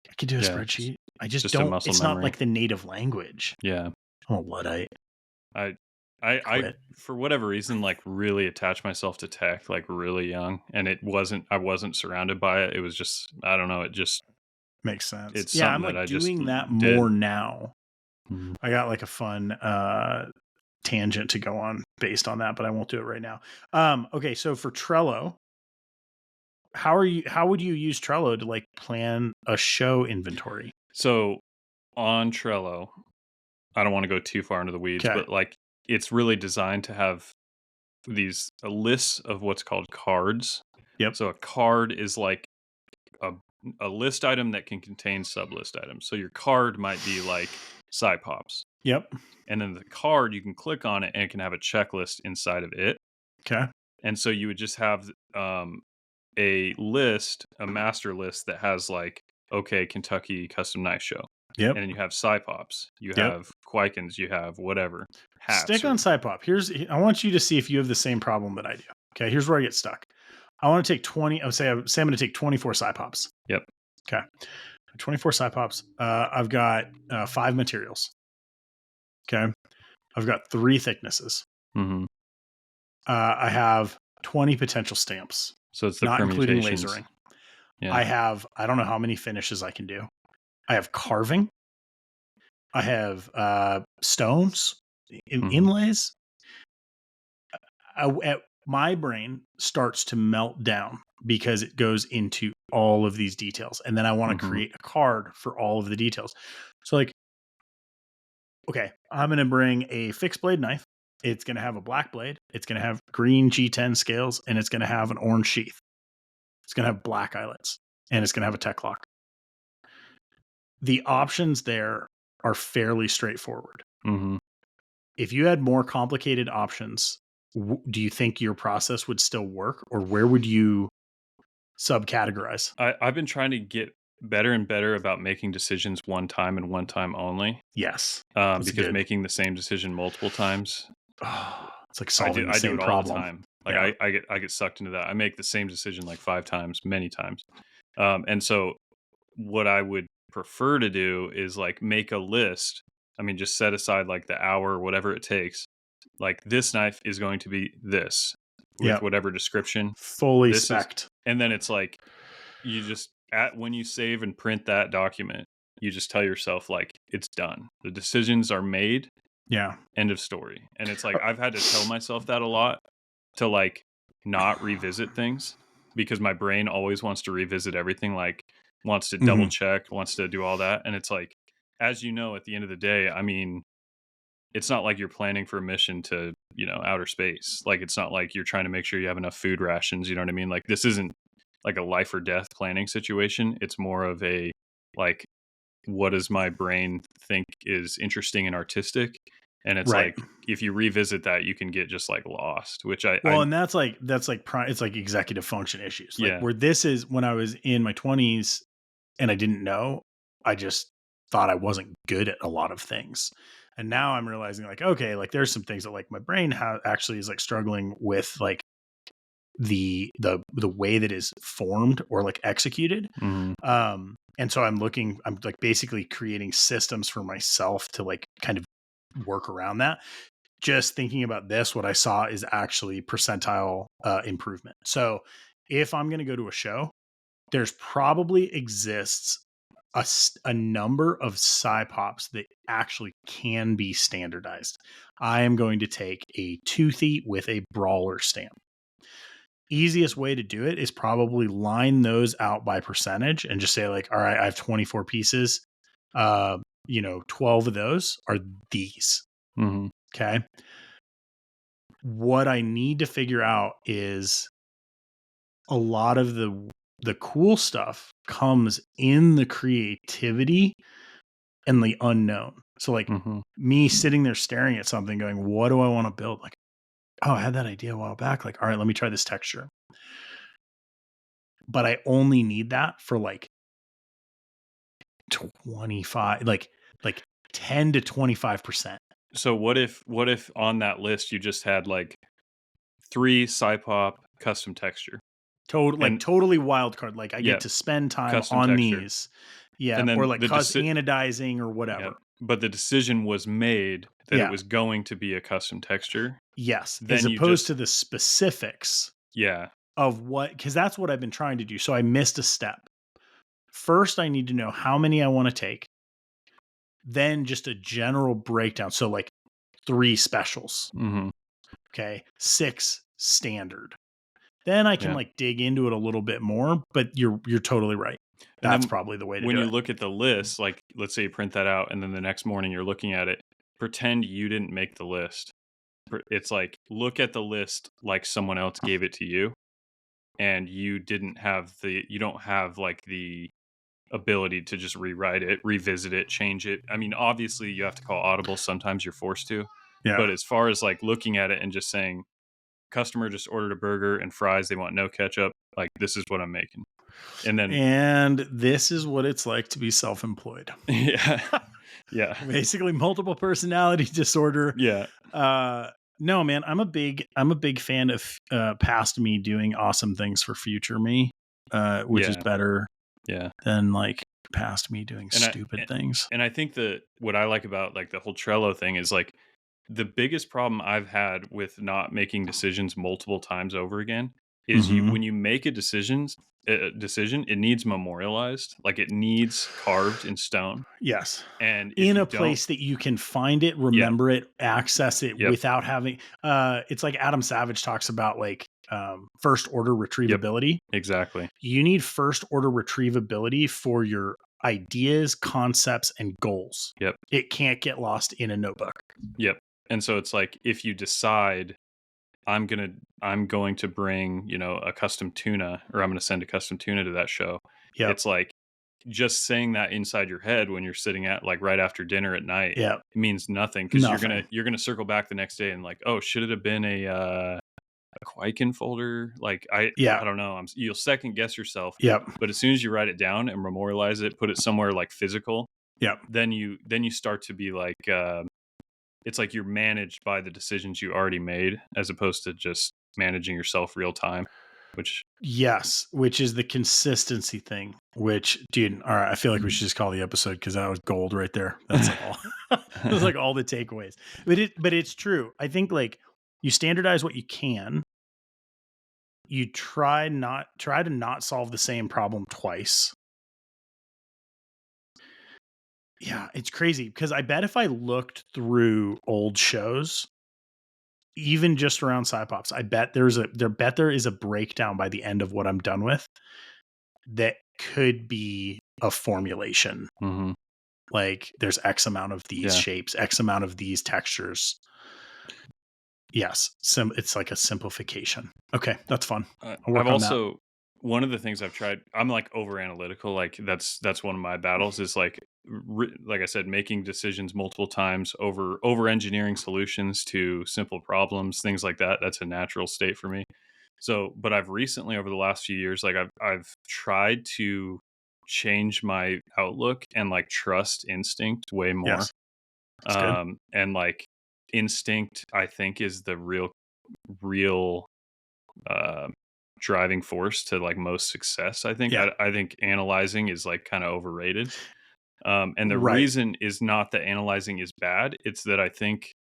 I could do a yeah, spreadsheet. I just just a don't muscle it's not memory. like the native language. Yeah, I'm a Luddite. I, I I, quit. for whatever reason, like really attached myself to tech, like really young, and I wasn't surrounded by it. It was just, I don't know, Makes sense. it's Yeah, something I'm that like I just doing that did. more now. Mhm. I got like a fun tangent to go on based on that, but I won't do it right now. Okay, so for Trello, how would you use Trello to like plan a show inventory? So on Trello, I don't want to go too far into the weeds, Okay. but like it's really designed to have these lists of what's called cards. Yep. So a card is like a a list item that can contain sub list items. So your card might be like side pops. Yep. And then the card, you can click on it and it can have a checklist inside of it. Okay. And so you would just have a list, a master list that has like, okay, Kentucky Custom Knife Show. Yep. And then you have Cypops, you Yep. have Quikens, you have whatever, hats Stick or. on side pop. I want you to see if you have the same problem that I do. Okay, here's where I get stuck. I want to take 20. I would say I'm going to take 24 side pops. Yep. Okay. 24 side pops. I've got 5 materials. Okay. I've got 3 thicknesses. Hmm. I have 20 potential stamps, So it's the not including permutations. lasering. Yeah. I don't know how many finishes I can do. I have carving. I have stones, Hmm. inlays. My brain starts to melt down because it goes into all of these details. And then I want to Hmm. create a card for all of the details. So, like, okay, I'm going to bring a fixed blade knife. It's going to have a black blade. It's going to have green G10 scales, and it's going to have an orange sheath. It's going to have black eyelets, and it's going to have a tech lock. The options there are fairly straightforward. Hmm. If you had more complicated options, do you think your process would still work, or where would you subcategorize? I've been trying to get better and better about making decisions one time and one time only. Yes, that's Because good. making the same decision multiple times, Oh, it's like solving the I do same it all the problem. time. Like Yeah. I get sucked into that. I make the same decision like 5 times, many times. And so what I would prefer to do is like make a list. I mean, just set aside like the hour or whatever it takes. Like this knife is going to be this with Yep. whatever description. Fully This is, spec'd. and then it's like you just at when you save and print that document, you just tell yourself like it's done. The decisions are made. Yeah. End of story. And it's like I've had to tell myself that a lot to like not revisit things because my brain always wants to revisit everything, like wants to double Mhm. check, wants to do all that. And it's like, as you know, at the end of the day, I mean, it's not like you're planning for a mission to, outer space. Like it's not like you're trying to make sure you have enough food rations. You know what I mean? Like this isn't like a life or death planning situation. It's more of a like, what does my brain think is interesting and artistic? And it's Right. like if you revisit that, you can get just like lost, which Well, and it's like it's like executive function issues. Like yeah. where this is when I was in my 20s and I didn't know, I just thought I wasn't good at a lot of things. And now I'm realizing like, okay, like there's some things that like my brain actually is like struggling with like the way that is formed or like executed. Mhm. And so I'm like basically creating systems for myself to like kind of work around that. Just thinking about this, what I saw is actually percentile improvement. So if I'm going to go to a show, there's probably exists a number of SciPops that actually can be standardized. I am going to take a toothy with a brawler stamp. Easiest way to do it is probably line those out by percentage and just say like, all right, I have 24 pieces. 12 of those are these. Mhm. Okay. What I need to figure out is a lot of the cool stuff comes in the creativity and the unknown. So like Mhm. me sitting there staring at something going, what do I want to build? Like, oh, I had that idea a while back. Like, all right, let me try this texture. But I only need that for like 25, like 10 to 25%. So what if on that list you just had like 3 SciPop custom texture and Totally wild card. Like I get yeah, to spend time custom on texture. these. Yeah. And Or then like cause anodizing or yeah, whatever. but the decision was made that it Yeah. was going to be a custom texture. Yes. As Then you opposed just to the specifics yeah. of because that's what I've been trying to do. So I missed a step. First, I need to know how many I want to take, then just a general breakdown. So, like 3 specials, Mhm. okay, 6 standard. Then I can Yeah. like dig into it a little bit more, but you're totally right. And That's then probably the way to when do you it. look at the list, like let's say you print that out and then the next morning you're looking at it, pretend you didn't make the list. It's like look at the list like someone else gave it to you and you don't have like the ability to just rewrite it, revisit it, change it. I mean, obviously you have to call audible, sometimes you're forced to. Yeah. But as far as like looking at it and just saying customer just ordered a burger and fries, they want no ketchup, like this is what I'm making. And then And this is what it's like to be self-employed. yeah. Yeah. Basically multiple personality disorder. Yeah. No, man, I'm a big fan of past me doing awesome things for future me, which is Yeah. better Yeah. than like past me doing And I stupid and things. and I think that what I like about like the whole Trello thing is like the biggest problem I've had with not making decisions multiple times over again is you Mhm. when you make a decision, it needs memorialized, like it needs carved in stone. Yes. And if In you a don't, place that you can find it, yep, remember it, access it yep, without having it's like Adam Savage talks about like first order yep, retrievability. exactly, You need first order retrievability for your ideas, concepts, and goals. yep, It can't get lost in a notebook. yep. And so it's like if you decide I'm gonna I'm going to bring a custom tuna or I'm gonna send a custom tuna to that show. Yep. It's like just saying that inside your head when you're sitting at like right after dinner at night Yep. means nothing because you're gonna Nothing. you're gonna circle back the next day and like, oh, should it have been a Quaiken folder? Like I Yeah. don't know. You'll second guess yourself, Yep. but as soon as you write it down and memorialize it, put it somewhere like physical, Yep. then you start to be like it's like you're managed by the decisions you already made as opposed to just managing yourself real time, which Yes, which is the consistency thing. Which, dude, all right, I feel like we should just call the episode because that was gold right there. That's like all. That's like all the takeaways. But it's true. I think like you standardize what you can. You try to not solve the same problem twice. Yeah, it's crazy because I bet if I looked through old shows, even just around side pops, I bet there is a breakdown by the end of what I'm done with that could be a formulation. Hmm. Like there's X amount of these Yeah. shapes, X amount of these textures. Yes, it's like a simplification. Okay, that's fun. I'll I've work on that. also one of the things I've tried. I'm like over analytical. Like that's one of my battles. Is like like I said, making decisions multiple times, over engineering solutions to simple problems, things like that. That's a natural state for me. So, but I've recently, over the last few years, like I've tried to change my outlook and like trust instinct way more. Yes, that's good. And like instinct, I think, is the real uh, driving force to like most success. I think. Yeah, I think analyzing is like kind of overrated. And the right, reason is not that analyzing is bad. It's that I think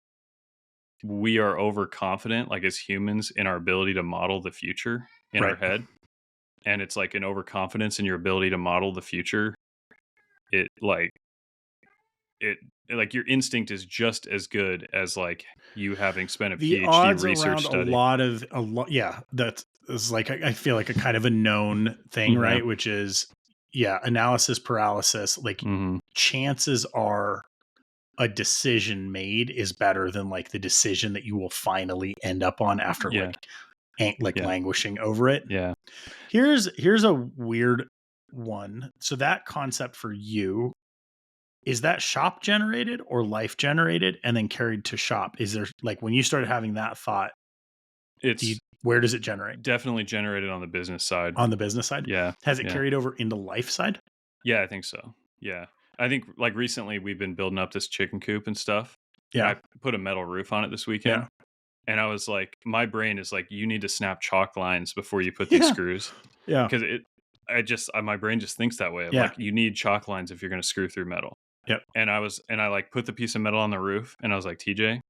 we are overconfident, like as humans, in our ability to model the future in our right. head. And it's like an overconfidence in your ability to model the future. It like it like your instinct is just as good as like you having spent a The PhD odds research around study. a lot, yeah, that is like I feel like a kind of a known thing, Yeah. right? Which is, yeah, analysis paralysis. Like Hmm. chances are a decision made is better than like the decision that you will finally end up on after Yeah. like Yeah. languishing over it. Yeah. Here's a weird one. So that concept for you, is that shop generated or life generated and then carried to shop? Is there like when you started having that thought, It's where does it generate? definitely generated on the business side. On the business side? Yeah. Has it Yeah. carried over into life side? Yeah, I think so. Yeah. I think like recently we've been building up this chicken coop and stuff, and Yeah. I put a metal roof on it this weekend. Yeah. And I was like, my brain is like, you need to snap chalk lines before you put these Yeah. screws, Yeah. because my brain just thinks that way of Yeah. like, you need chalk lines if you're going to screw through metal. Yep. And I like put the piece of metal on the roof, and I was like, TJ,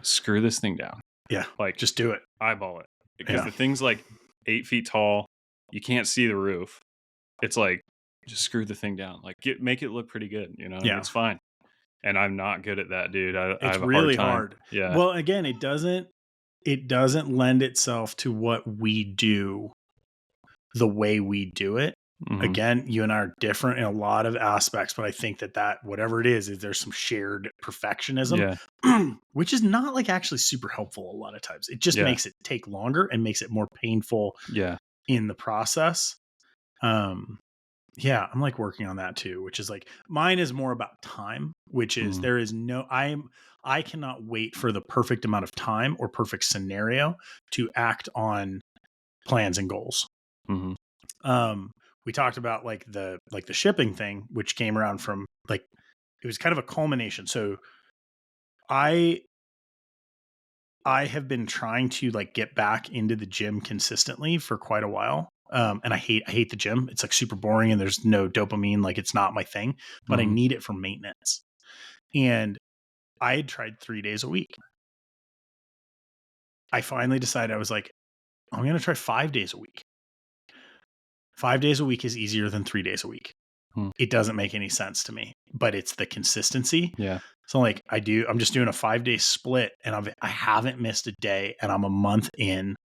screw this thing down, Yeah. like Just do it. eyeball it, because Yeah. the thing's like 8 feet tall. You can't see the roof. It's like, just screw the thing down, like make it look pretty good. Yeah. It's fine. And I'm not good at that, dude. I It's have a hard really time. hard. Yeah. Well, again, it doesn't lend itself to what we do the way we do it. Hmm. Again, you and I are different in a lot of aspects, but I think that whatever it is there's some shared perfectionism, Yeah. which is not like actually super helpful a lot of times. It just Yeah. makes it take longer and makes it more painful Yeah. in the process. Um, yeah, I'm like working on that too, which is like mine is more about time, which is Hmm. there is no I cannot wait for the perfect amount of time or perfect scenario to act on plans and goals. Hmm. Um, we talked about like the shipping thing, which came around from like it was kind of a culmination. So I I have been trying to like get back into the gym consistently for quite a while. And I hate the gym. It's like super boring and there's no dopamine. Like it's not my thing, but I Hmm. need it for maintenance. And I had tried 3 days a week. I finally decided I was like, I'm going to try 5 days a week. 5 days a week is easier than 3 days a week. Hmm. It doesn't make any sense to me, but it's the consistency. Yeah. So like I'm just doing a 5 day split and I haven't missed a day and I'm a month in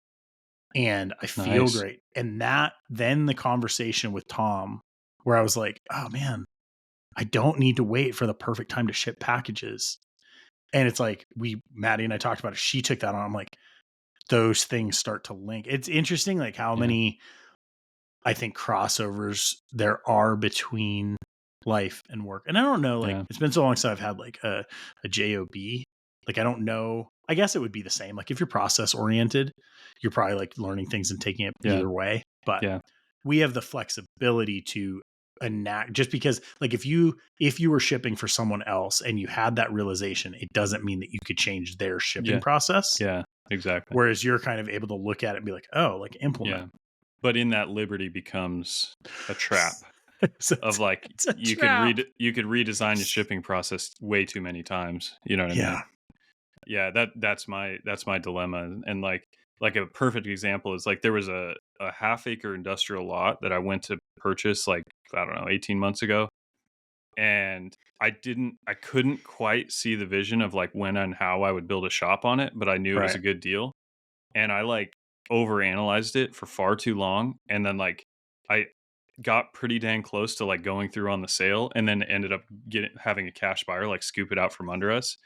and I feel Nice. great. And then the conversation with Tom where I was like, oh man, I don't need to wait for the perfect time to ship packages. And it's like Maddie and I talked about it. She took that on. I'm like, those things start to link. It's interesting like how Yeah. many I think crossovers there are between life and work. And I don't know, like Yeah. it's been so long since I've had like a job. Like I don't know. I guess it would be the same. Like if you're process oriented, you're probably like learning things and taking it Yeah. either way. But Yeah. we have the flexibility to enact just because like if you were shipping for someone else and you had that realization, it doesn't mean that you could change their shipping Yeah. process. Yeah. Exactly. Whereas you're kind of able to look at it and be like, oh, like Yeah. implement. But in that liberty becomes a trap So of like, it's a trap. you could redesign your shipping process way too many times. You know what I mean? Yeah. Yeah. That's my dilemma. And like a perfect example is like there was a half acre industrial lot that I went to purchase like, I don't know, 18 months ago. and I couldn't quite see the vision of like when and how I would build a shop on it, but I knew it was a Right. good deal. And I like overanalyzed it for far too long. And then like I got pretty dang close to like going through on the sale and then ended up having a cash buyer like scoop it out from under us.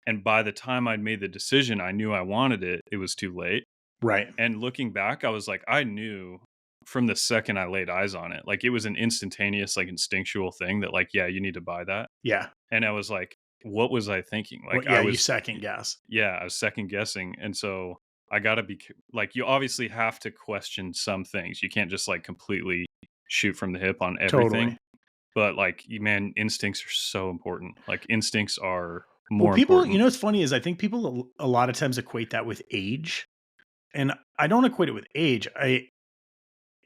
And by the time I'd made the decision, I knew I wanted it. It was too late. Right. And looking back, I was like, I knew from the second I laid eyes on it, like it was an instantaneous, like instinctual thing that, like, yeah, you need to buy that. Yeah. And I was like, what was I thinking? Well, Like, yeah, you second guess. yeah, I was second guessing. And so I got to like, you obviously have to question some things. You can't just like completely shoot from the hip on everything. Totally. But like, man, instincts are so important. Like, instincts are Well, more people, you important. know, what's funny is I think people a lot of times equate that with age, and I don't equate it with age. I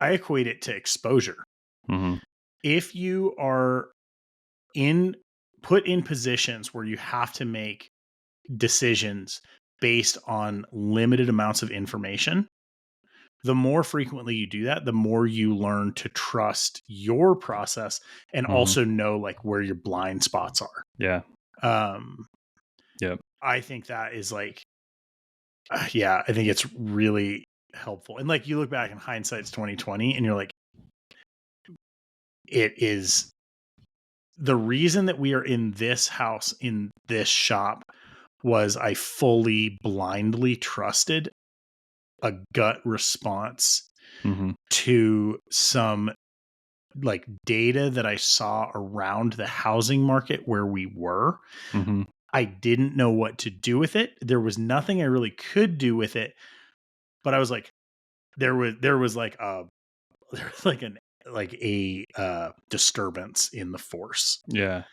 equate it to exposure. Hmm. If you are in put in positions where you have to make decisions based on limited amounts of information, the more frequently you do that, the more you learn to trust your process and Hmm. also know like where your blind spots are. Yeah. Um, Yep. I think that is like, yeah, I think it's really helpful. And like you look back in hindsight's 2020 and you're like, it is the reason that we are in this house, in this shop, was I fully blindly trusted a gut response Hmm. to some like data that I saw around the housing market where we were. Hmm. I didn't know what to do with it. There was nothing I really could do with it, but I was like, there was like a there was like a disturbance in the force. Yeah.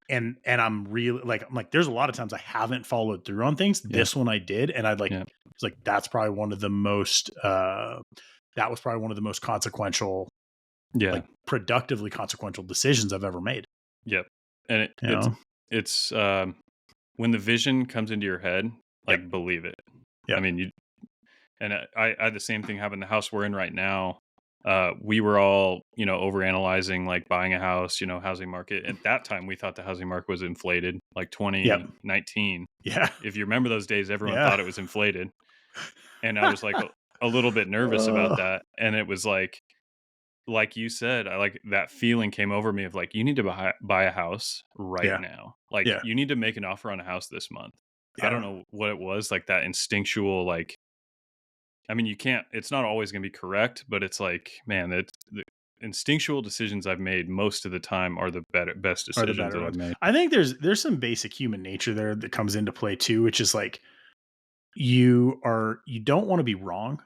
And I'm really like, I'm like, there's a lot of times I haven't followed through on things. Yeah. This one I did, and I'd like, Yeah. it's like that's probably one of the most that was probably one of the most consequential, Yeah. like productively consequential decisions I've ever made. Yep. And You know? it's when the vision comes into your head, Yep. like believe it. I Yep. mean, you and I had the same thing happen in the house we're in right now. We were all, overanalyzing like buying a house, housing market. At that time, we thought the housing market was inflated, like Yep. 2019. Yeah. If you remember those days, everyone Yeah. thought it was inflated. And I was like a little bit nervous about Uh, that. And it was like you said, I like that feeling came over me of like, you need to buy a house right yeah. now. Like, Yeah. you need to make an offer on a house this month. I don't Yeah. know what it was, like that instinctual, like, I mean, you can't, it's not always going to be correct, but it's like, man, the instinctual decisions I've made most of the time are the best Are the decisions better that I've ones. made. I think there's some basic human nature there that comes into play too, which is like you don't want to be wrong.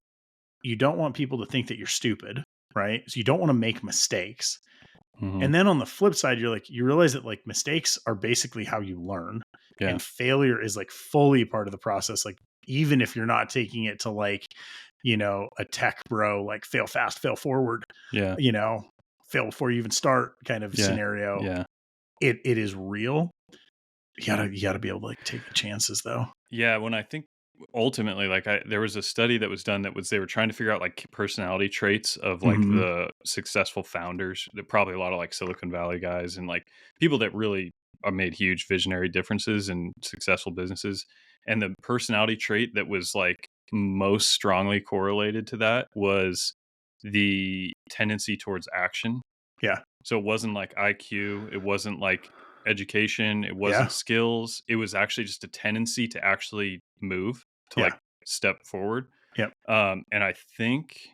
You don't want people to think that you're stupid, right? So you don't want to make mistakes. Hmm. And then on the flip side, you're like, you realize that like mistakes are basically how you learn, Yeah. and failure is like fully part of the process. Like, even if you're not taking it to like, a tech bro, like fail fast, fail forward, Yeah. you know, fail before you even start kind of Yeah. scenario. Yeah. It is real. You gotta be able to like take the chances though. Yeah, when I think ultimately, like there was a study that was done that was they were trying to figure out like personality traits of like Hmm. the successful founders. That probably a lot of like Silicon Valley guys and like people that really made huge visionary differences in successful businesses. And the personality trait that was like most strongly correlated to that was the tendency towards action. Yeah. So it wasn't like IQ, it wasn't like education, it wasn't Yeah. skills. It was actually just a tendency to actually move, to like Yeah. step forward. Yep. And I think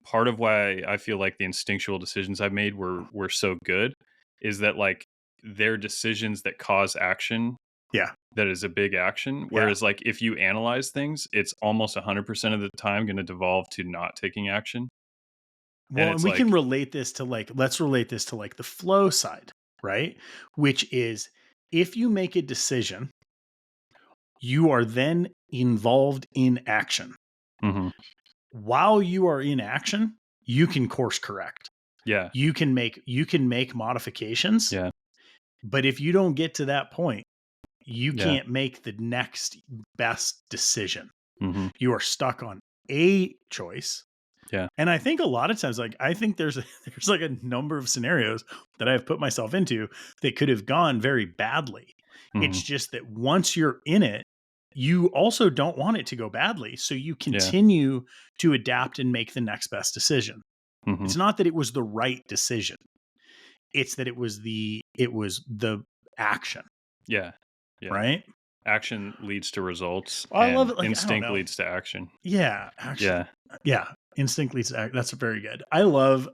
part of why I feel like the instinctual decisions I've made were so good is that like they're decisions that cause action Yeah. that is a big action. Yeah. Whereas like if you analyze things, it's almost 100% of the time going to devolve to not taking action. And Well, and it's we can like, relate this to like, let's relate this to like the flow side, right? Which is if you make a decision, you are then involved in action. mhm, While you are in action, you can course correct. yeah, You can make modifications, yeah, but if you don't get to that point, you yeah, can't make the next best decision. mhm, You are stuck on a choice Yeah. And I think a lot of times, like, I think there's there's like a number of scenarios that I've put myself into that could have gone very badly. Mhm. It's just that once you're in it, you also don't want it to go badly. So you Yeah. continue to adapt and make the next best decision. Mhm. It's not that it was the right decision. It's that it was the action, Yeah. Yeah. right? Action leads to results Well, I love and it. Like, I don't instinct know. leads to action. Yeah, actually, Yeah. yeah. Instinct leads to act. That's very good. I love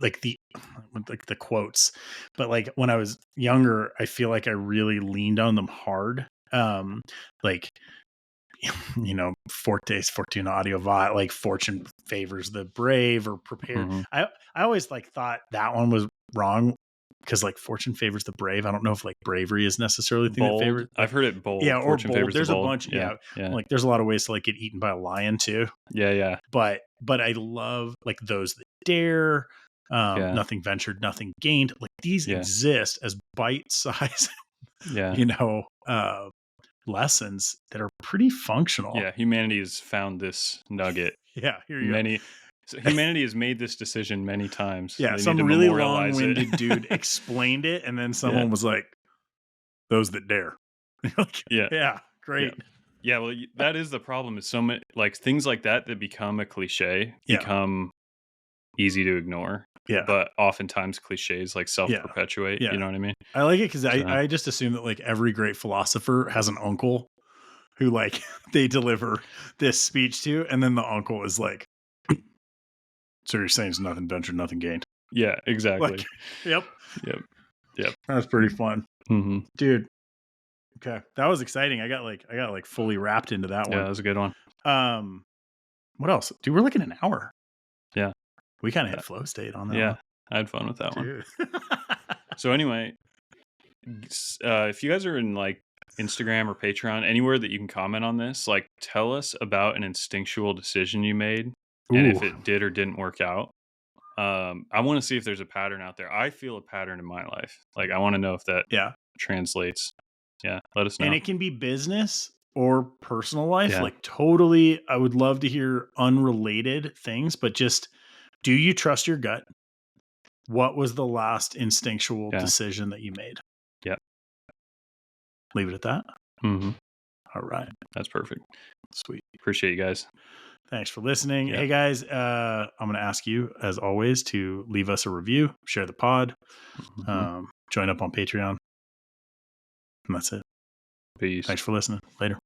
like the quotes, but like when I was younger, I feel like I really leaned on them hard. Like Fortes Fortuna Audio Va, like fortune favors the brave or prepared. Mhm. I always like thought that one was wrong because like fortune favors the brave. I don't know if like bravery is necessarily the thing that favors Bold. I've heard it yeah, bold. or Fortune bold. favors the There's a bold. bunch, Yeah. yeah. Yeah. Like there's a lot of ways to like get eaten by a lion too. Yeah. Yeah. But I love like those that dare, Yeah. nothing ventured, nothing gained. Like these Yeah. exist as bite size, Yeah. you know, lessons that are pretty functional. Yeah. Humanity has found this nugget. Yeah, here you go. So humanity has made this decision many times. Yeah, They need some to really memorialize it. long-winded dude explained it, and then Yeah. someone was like, "Those that dare." You're like, Yeah. yeah, Yeah. great. Yeah. Well, that is the problem. Is so many like things like that become a cliche Yeah, become easy to ignore, yeah, but oftentimes cliches like self yeah, perpetuate. You yeah. know what I mean? I like it because So I just assume that like every great philosopher has an uncle who like they deliver this speech to, and then the uncle is like, "So you're saying it's nothing ventured, nothing gained?" yeah, Like, exactly. yep, Yep. Yep. that's pretty fun, Hmm. dude. Okay, that was exciting. I got like fully wrapped into that Yeah, one. that was a good one. Um, what else, dude? We're looking at an hour. Yeah. We kind of Uh, hit flow state on that yeah. one, I had fun with that one. dude. So anyway, if you guys are in like Instagram or Patreon, anywhere that you can comment on this, like tell us about an instinctual decision you made and Ooh, if it did or didn't work out. I want to see if there's a pattern out there. I feel a pattern in my life. Like I want to know if that yeah. translates. Yeah, let us And know. it can be business or personal life. Yeah, Like totally, I would love to hear unrelated things, but just do you trust your gut? What was the last instinctual yeah, decision that you made? yeah. Leave it at that. Hmm. All right. That's perfect. Sweet. Appreciate you guys. Thanks for listening. Yeah. Hey guys, I'm going to ask you, as always, to leave us a review, share the pod, Hmm. join up on Patreon. And that's it. Peace. Thanks for listening. Later.